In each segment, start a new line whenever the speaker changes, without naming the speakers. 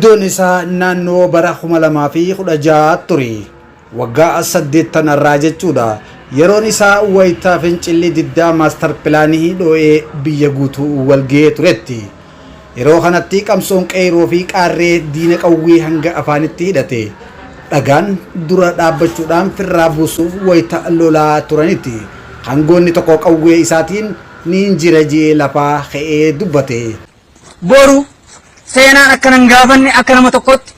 Iddoon isaa naannoo bara 2016 ture. Waggaa 8 tanarraa jechuudha. Yeroon isaa wayitaa fincilli diddaa maastar pilaanii dhoo'ee biyya guutuu walga'ee turetti. Yeroo kanatti qabsoon qeerroo fi qaarree diina qawwee hanga afaanitti hidhate. Dhagaan dura dhaabbachuudhaan firraa buusuuf wayita lolaa turanitti. Hangoonni tokko qawwee isaatiin ni injira jee lafaa ka'ee dubbate.
Boru seenaan akka nan gaafanne akka nama tokkotti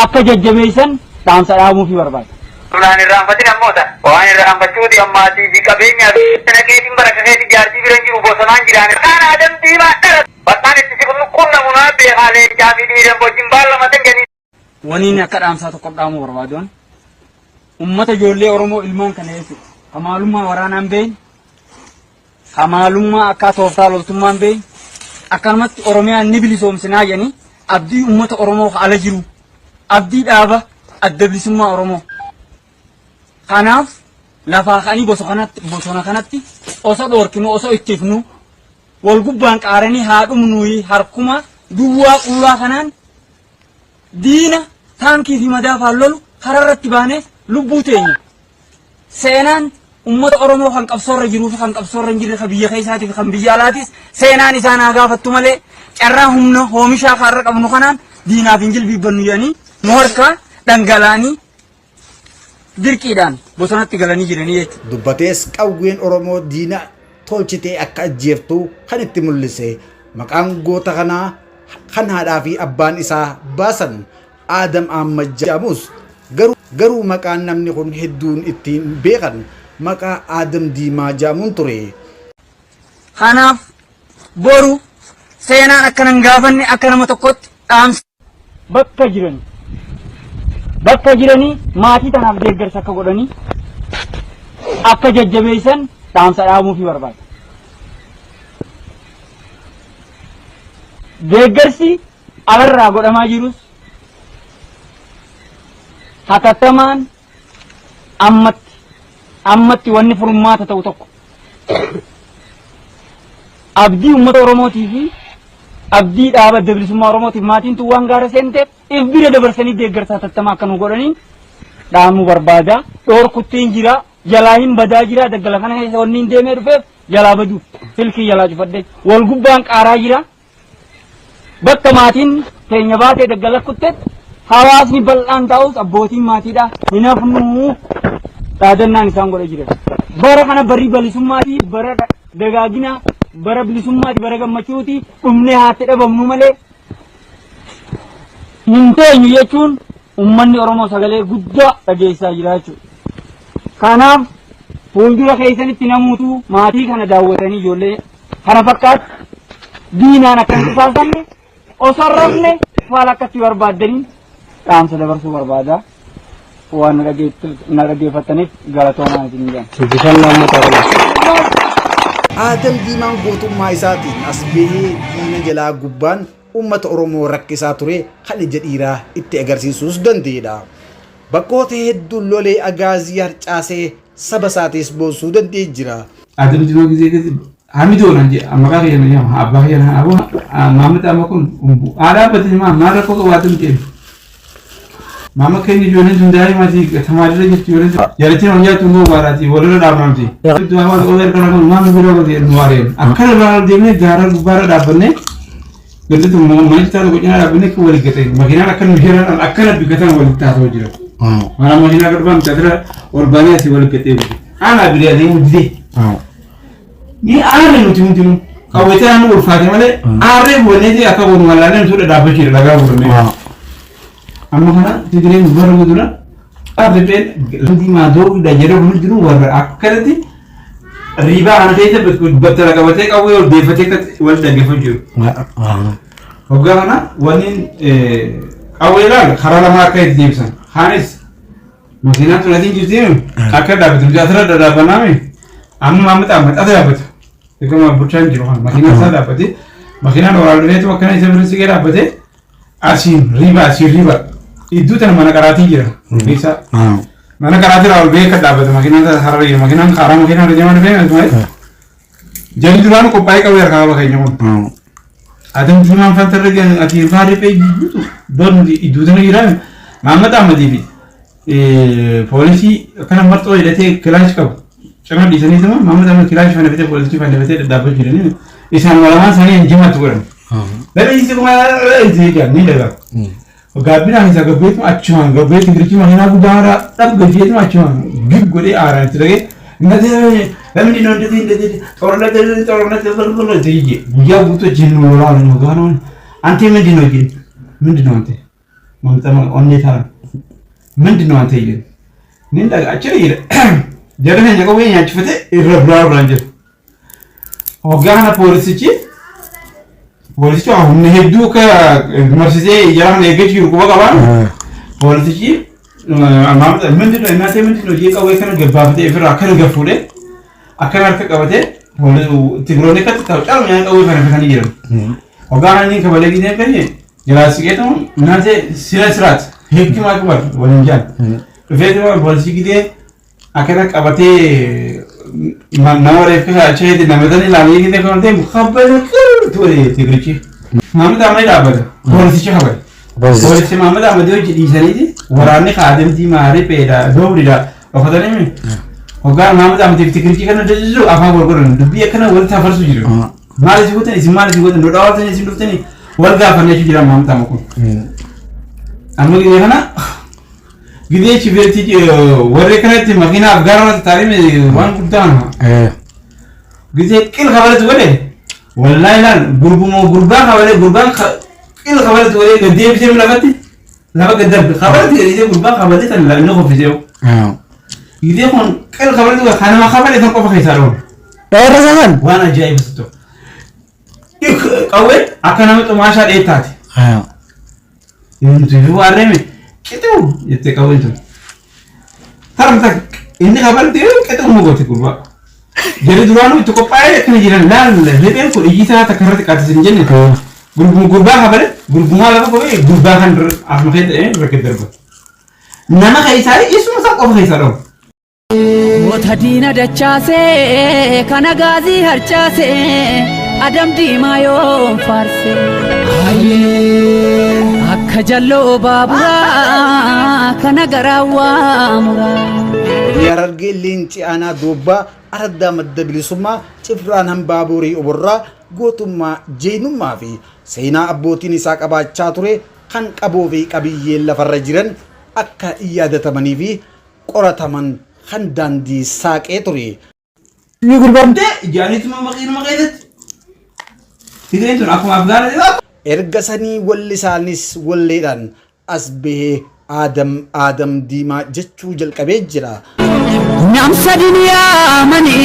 akka jajjabeessan dhaamsa dhaamuu fi barbaada.
Tulaan irraanfatin ammoota waan irraanfachuuti ammaatii fi qabeenyaa fi nageetiin barakaseeti jaartii bira jiru bosonaan jiraan. Kaan adam diimaa dhala. Bakkaan itti sibilu qunnamunaa beekaalee jaafii dhiiran wajjin baallamatan jedhanii.
Waniin akka dhaamsaa tokko dhaamuu barbaaduun ummata ijoollee Oromoo ilmaan kana jechuudha. Hamaalummaa waraanaan beeyin, hamaalummaa akka tooftaa loltummaan beeyin, akkanumatti Oromiyaan ni bilisoomsinaa jedhanii abdii ummata Oromoo ala jiru, abdii dhaaba adda bilisummaa Oromoo. Kanaaf lafaa ka'anii bosona kanatti osoo dhoorkinu osoo ittifnu wal gubbaan qaaranii haadhumnuu harkuma duwwaa qullaa kanaan diina taankii fi madaafaan lolu kararratti baanee lubbuu teenya. Seenaan ummata Oromoo kan qabsoorra jiruu fi kan qabsoorra hin jirre kan biyya keessaatii fi kan biyya alaatis seenaan isaan haa gaafattu malee carraa humna oomishaa kaarra qabnu kanaan diinaaf hin jilbiibbannu jedhanii nu harkaa dhangalaanii dirqiidhaan bosonatti galanii jiranii jechuudha.
Dubbatees qawween Oromoo diina tolchitee akka ajjeeftu kan itti mul'ise. Maqaan goota kanaa kan haadhaa fi abbaan isaa baasan Adam Ahmad jedhamus garuu maqaan namni kun hedduun ittiin beekan maqaa Adam Diimaa jedhamuun ture.
Kanaaf boru seenaan akka nan gaafanne akka nama tokkotti dhaamsa bakka jiranii maatii tanaaf deeggarsa akka godhanii akka jajjabeessan dhaamsa dhaamuu fi barbaada. Deeggarsi alarraa godhamaa jirus hatattamaan ammatti wanni furmaata ta'u tokko abdii ummata Oromootii fi abdii dhaaba adda bilisummaa Oromootiif maatiin tun waan gaara seenteef if bira dabarsanii deeggarsa hatattamaa akka nu godhanii dhaamuu barbaada. Dhoorkuttiin jira jalaa hin badaa jira daggala kana keessa wanni hin deemee dhufeef jalaa baduuf filkii jalaa cufadde wal gubbaan qaaraa jira. Bakka maatiin keenya baatee daggala kuttetti hawaasni bal'aan taa'us abbootiin maatiidha hin hafnu dhaadannaan isaan godha jiran. Bara kana barri bilisummaati bara dagaagina bara bilisummaati bara gammachuuti dhumnee haatti dhabamnu malee hin teenyu jechuun ummanni Oromoo sagalee guddaa dhageessaa jira jechuudha. Kanaaf fuuldura keessanitti namuutu maatii kana daawwatanii ijoollee kana fakkaatu diinaan akka hin qisaasofne osoo rafne faala akkatti barbaaddanii dhaamsa dabarsuu barbaada. Waan na dhaggeeffataniif galatoomaa isin jedhan.
Adam Diimaan gootummaa isaatiin as bahee diina jalaa gubbaan ummata Oromoo rakkisaa ture kan ija dhiiraa itti agarsiisuus danda'edha. Bakkoota hedduun lolee agaazii harcaasee saba isaatis boonsuu danda'ee jira.
Adam Diimaa gisee Hamidoon maqaa keenya nama abbaa keenya aboo Maamad amma kun aadaa batin maal rakkoo qabaatan ta'e Mama keenya ijoolleen sun daa'imati tamaadirra jirti ijoolleen yaadatiin hojii nyaatu immoo baaraati walirra dhaabamti. Iddoo hawaasa oolan kana kun maamni biroo godhee nu waareen. Akkana baala deemnee gaara gubbaarra dhaabbannee gaditti mana citaatu qocina dhaabbannee kan walii gate makiinaan akka nu heeran akkana biggatan walii taasoo jira. Mana makiinaa garbaan taatira ol baanee asii walii gatee buti. Aanaa bilee adeemu didee. Ni aarre nuti hundinuu qawwee naannoo ulfaate malee aarree bu'anneeti akka boonu malaalee nuti dhaabbachiidha dhagaa bu'annee. Amma kana Tigireen bara gudura arreen lagi maadoo dajjara kun jiru warra akkanatti riba ana ta'e battala qabatee qawwee ol deeffatee wal dhaggeeffatu jiru. Hoggaa kana waniin qawwee laal karaa lama akka itti deebisan. Haanis makiinaan tunatiin jirti akka dhaabbatu jaatara dhadhaabanaame amma maamata maxxata dhaabbatu. Eegama bulchaan jiru kan makiinaan isaa dhaabbate makiinaan waraabaleetu akkana isa birrii sigee dhaabbate asiin riba. Iddoo tana mana qaraatii jira. Bisa. Mana qaraatii raawul beekaa dhaabbata makiinaan sarara jira makiinaan karaa makiinaan deemaa dhufee asuma jalli duraan qophaa'ee qabu harkaa bakka keenya kun. adam diimaan fantarra ati faare pe don idudana jiran Muhammad Ahmadi fi polisi kana marto hidhatee kilaash qabu cima dhiisanii tuma Muhammad Ahmad kilaash fannifatee poolisii fannifatee dhadhaabachuu jiranii isaan walamaan isaanii injimatu godhan Lagi kuma jadi ni dah. Gabina hisa gabet macam gabet ingrici mahina budara tak gajian macam gig gede arah itu lagi. Nanti kami di nanti orang nanti jadi dia butuh jenuh orang orang anti mendino gini mendino anti mantap only thar mendino anti ini ni dah aceri jadi hanya kau yang cepat irregular belanja. Ogana polisi Polisi ahun heddu ka marsise yaran egech yurku bagawan polisi amam mendino emate mendino je ka wekana gabafte ifra akana gafude akana ka qabate polisi tigrone ka tawcal nya ka wekana fani jiran ogana ni ka balegi ne kanye jelasi keto nate silasrat hekima akbar walinjan fedwa polisi gide akana qabate manawre ka chede namadani lagi gide konte mukhabbal Tuh tigrici. Muhammad Ahmad apa? Polisi apa? Polisi Muhammad Ahmad itu jadi sana ini. Orangnya kadang di mari peda, dua dah. Apa tadi ni? Oga Muhammad Ahmad tigrici kan ada juga apa berkorban. Dia kan orang safar suju. Mari juga ni, mari juga ni. Dua orang ni, dua ni. Warga apa ni juga Muhammad Ahmad. Anu gini mana? Gini cibir ti warga kan ti makina Afghanistan tadi ni wan kudan. Gini kil khabar tu boleh. Wallahi lan gurban khabare gurban il khabare to le de bi sem lagati laba gadab khabare de gurban khabare tan la no khofiseo ide kon il khabare to khana khabare tan ko fakhisaro rasalan wana jay bisto ik qawe akana to masha de tati intu wareme kitu yete qawe to taram tak inni khabare de kitu mo gote gurba Jadi dulu itu kok payah kan jiran lan lebih aku ijisa takarrat kata senjen itu gurba kabar gurba apa kok gurba kan ahmed raket derba nama kaisari isu masa kok kaisaro
Wotadina dachase kana gazi harchase adam di mayo farse aye akka jallo babura kana garawa mura
Yararge linci ana dubba arda madabilisumma cifraan hambaburi uburra gootummaa jeenummaa fi seenaa abbootiin isaa qabaachaa ture kan qaboo fi qabiyyeen lafarra jiran akka yaadatamanii fi qorataman kan daandii saaqee ture.
Ni gurbamte jaanituma maqeedat tigeen tun akkuma afgaana
erga sanii walli isaanis walleedhaan as bahee Adam diimaa jechuu jalqabee jira.
Nam sadiniya mani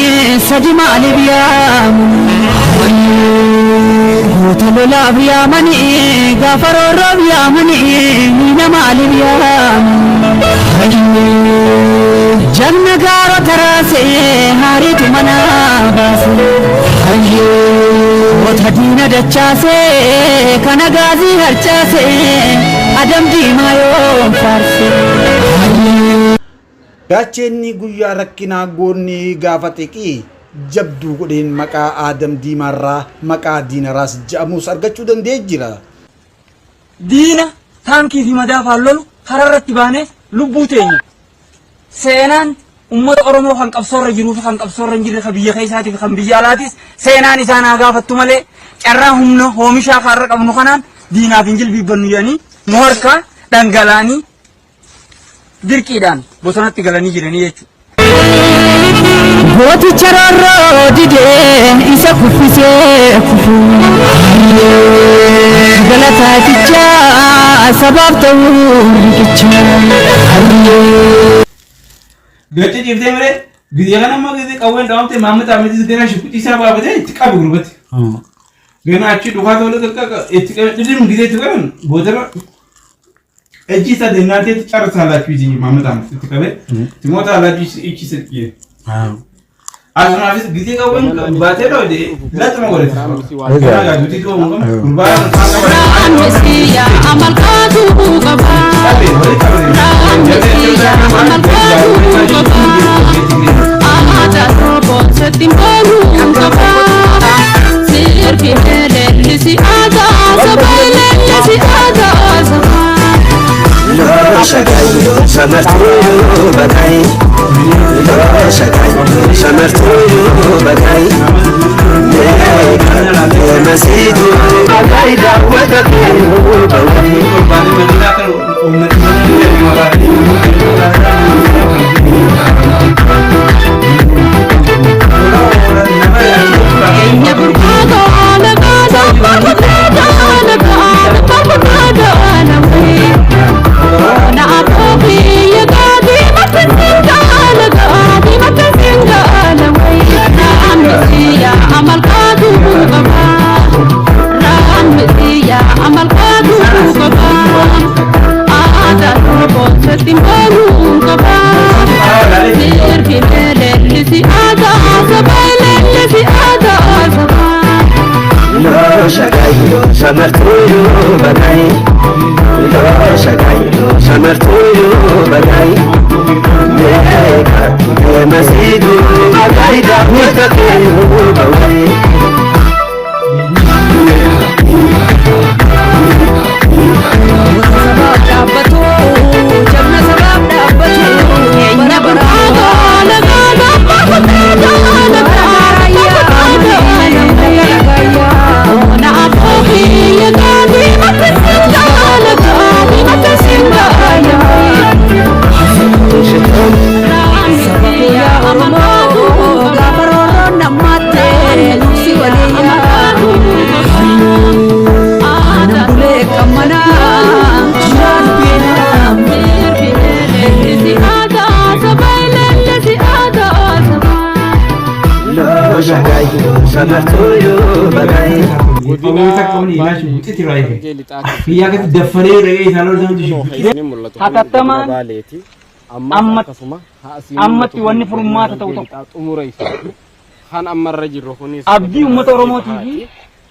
sadima alibiya Hotelo labiya mani gafaro robiya mani nama alibiya Janna garo tarase hari tumana basu Wotadina dachase kana gazi harchase Adam di mayo farse
Dacheenni guyyaa rakkinaa goonni gaafatee jabduu godheen maqaa Adam diimaarraa maqaa diinaraas ja'amuus argachuu danda'ee jira.
Diina taankii fi madaafaan lolu kararratti baanee lubbuu teenya. Seenaan uummata Oromoo kan qabsoorra jiruu fi kan qabsoorra hin jirre kan biyya keessaatii fi kan biyya alaatis seenaan isaan haa gaafattu malee carraa humna oomishaa kaarra qabnu kanaan diinaaf hin jilbiibbannu jedhanii nu harkaa dhangalaanii dirqiidhaan bosonatti galanii jiranii jechuudha.
Gooticha roorroo didee isa kuffisee kufu galataaticha sabaaf ta'uu riqicha.
Gachi jiftee mire guyyaa kana ammoo gizee qawween dhaawamte Muhammad Ahmad gana shukuxiisaa baafatee itti qabu gurbate. Gana achi dhufaa ta'uu xiqqaa itti qabu dhidhiin gizee itti qaban bootara Eji sa denate ti cara sala cuisine Muhammad Ahmad ti kabe ti mota la di ichi se ki asma vis gidi ka wen bate do de lat mo gore ga gudi to mo kurba
Amnesia amal qadu qaba Amnesia amal qadu qaba Ada robot setim baru qaba Sir ki hele lisi ada
ammatti wanni furmaata ta'u abdii uummata Oromootii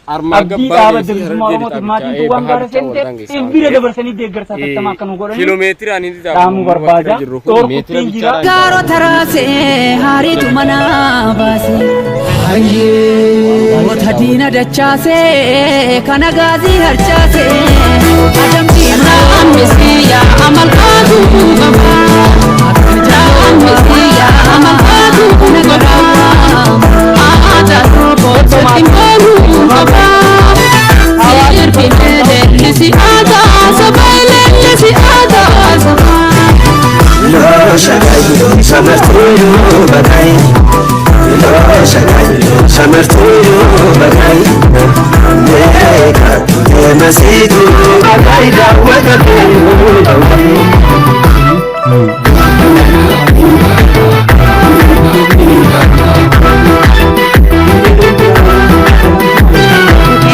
abdii dhaaba bilisummaa Oromootii maatiin waan gaara seente bira dabarsanii deeggarsaa tattamaa akka nu godhanii kiiloomeetira ani dhaamu barbaada dhorkuutiin jira
gaaro taraasee haariitu mana baasee wata diina dachaasee kana gaazii harcaasee adamtii raamisiyaa amal qaatu qabaa raamisiyaa amal qaatu qabaa aadaa bootatti mbooluu qabaa sirbi meelellisi aadaa sabaa leellisi aadaa sabaa loo shagayu samartuyu bagayi loo shagayu samartuyu bagayi meeka masiidu bagayi daawwata beeyu bagayi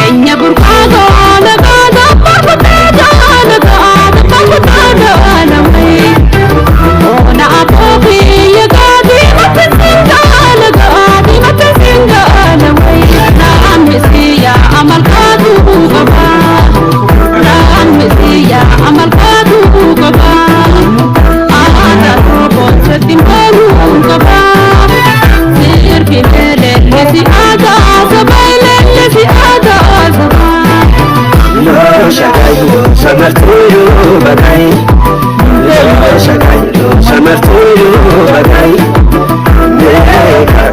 Enya burqaado nagaada barbaada nagaada barbaada namai ona apoki yagaadi matasinga nagaadi matasinga namai raamisiya amal qaadu qaba raamisiya amal qaadu qaba aada roboot timbaru qaba sirbi meelellisi aada sabaylellisi aada loo shagayu samartuyu bagayi loo shagayu samartuyu bagayi meeka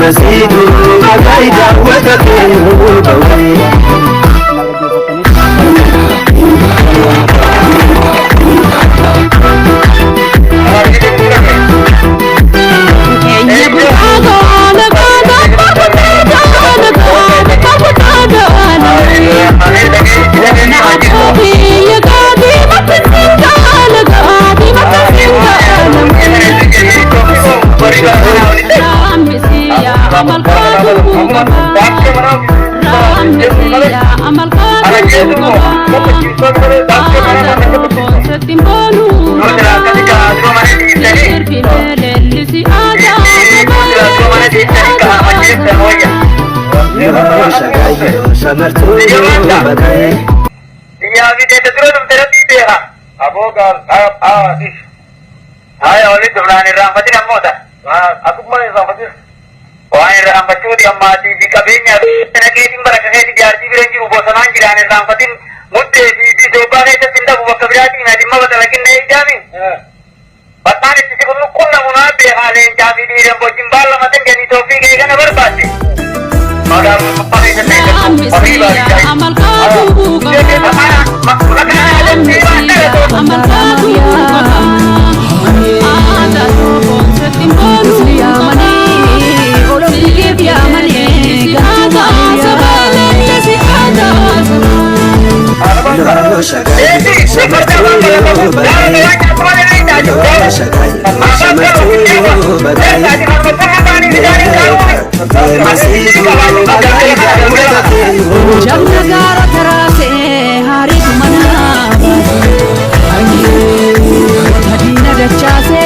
masiidu bagayi daawwata beeyu bagayi
Mutte di doba ne ta tinda bu bakabirati na dimma bata lakin ne jamin. Batman itti si kunnu kunna munabbe halen jami diren bojin balla maten gani tofi ke kana barbati. Madam pare se te pari bari jai. Amal kabu ke makana adam ni wanda to amal kabu ada to konsetin baru ya mani orang ke dia mani ada sabalen si ada jam negara terase hari mana hadina dachase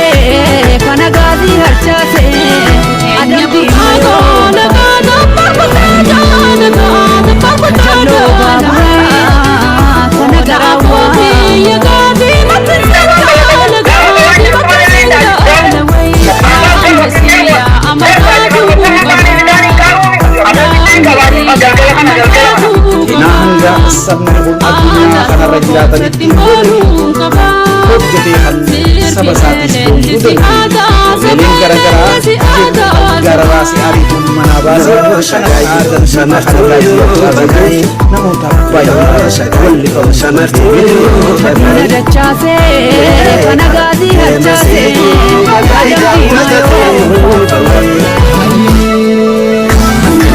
kanagadi harchase ada di ago nagada parpata nagada parpata kanagarawa ya gadi matsinda nagadi matsinda nawai
Hinahangga sabna kung adunya kanara jilatan objetihan sabasatis kung gudun menin gara-gara gara-gara si ari kung manabasa kanakadan sama kanagasi namun takbay wali kong
dachase kanagadi harchase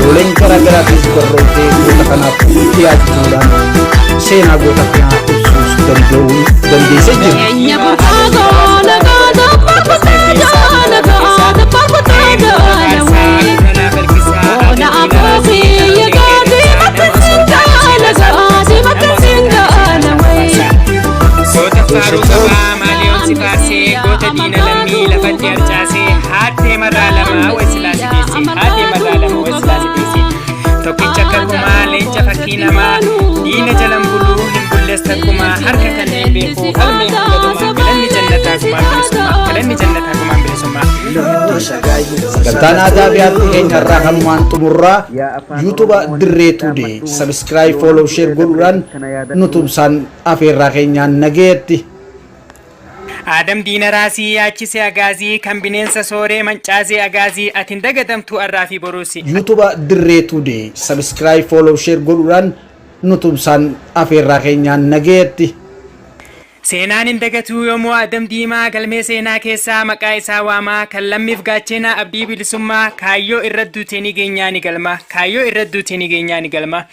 Uling gara-gara disperrote gota kana putiat bulan sena gota kana usus dan desa je
nya berpago nagada parpata nagada parpata ona apofi ya gadi matsinda nagadi matsinda nawai
Gota faru gaba malion sifase gota dina lammi lafati archase hate maralama wasilasi desi hate maralama wasilasi desi tokkicha kakuma leenca fakkii namaa diina jalan buluu hin bulleessa kuma harka kanneen beekuu qalbii hundadumaa galanni jannataa kumaan bilisummaa galanni jannataa kumaan bilisummaa
sagantaan aadaa biyyaatti keenya irraa kanumaan xumurraa yuutuuba dirree tuudee sabiskiraayib fooloo sheer godhuudhaan nutumsaan afeerraa keenyaan nageetti.
Adam diina raasii yaachise agaazii kan bineensa sooree mancaasee agaazii atin dagatamtuu arraafi boruusi.
yuutuuba dirree tuudee sabiskiraayib fooloo sheer godhuudhaan nutumsaan afeerraa keenyaan nageetti.
Seenaan hin dagatuu yommuu Adam diimaa galmee seenaa keessaa maqaa isaa waamaa kan lammiif gaacheenaa abdii bilisummaa kaayyoo irra duutee ni geenyaa ni galma kaayyoo irra duutee ni geenyaa ni galma.